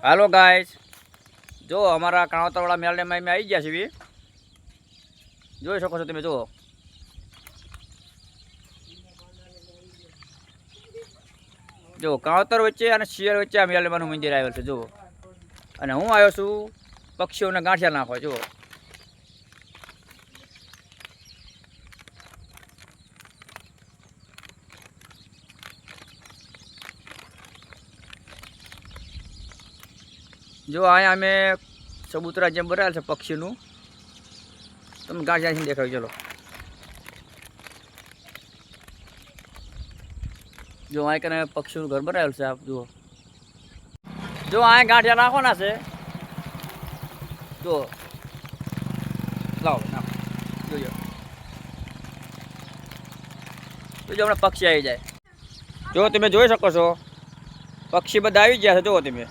હાલો guys, જો અમારા કાણોતરવાળા મેળામાં અમે આવી ગયા છીએ. જોઈ શકો છો તમે. જુઓ, જો કાણોતર વચ્ચે અને શિયાળ વચ્ચે આ મેળામાનું મંદિર આવેલ છે. જુઓ, અને હું આવ્યો છું પક્ષીઓને ગાંઠિયા નાખવા. જુઓ, જો અહીંયા અમે ચબૂતરા જેમ બનાવેલ છે પક્ષીનું. તમે ગાંઠિયા દેખાય. ચલો, જો અહીં કને પક્ષીનું ઘર બનાવેલું છે. આપ જુઓ, જો અહીંયા ગાંઠિયા નાખવાના છે. જો લાવો, નાખો. જોજો જોજો, હમણાં પક્ષી આવી જાય. જો તમે જોઈ શકો છો, પક્ષી બધા આવી ગયા છે. જુઓ તમે,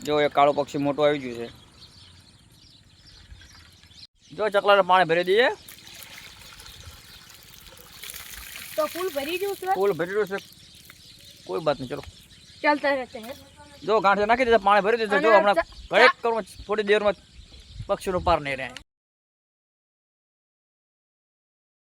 જો એક કાળું પક્ષી મોટું આવી ગયું છે. જો ચકલાને પાણી ભરી દઈએ तो फूल भरी जो उसमें फूल भरी રહ્યું છે. કોઈ બાત નહીં, ચલો चलते रहते हैं. જો ગાંઠિયા નાખી દીધા, પાણી ભરી દીધું. જો હમણાં ઘડીક કરું, થોડી દેરમાં પક્ષીનો પાર નહીં રહે.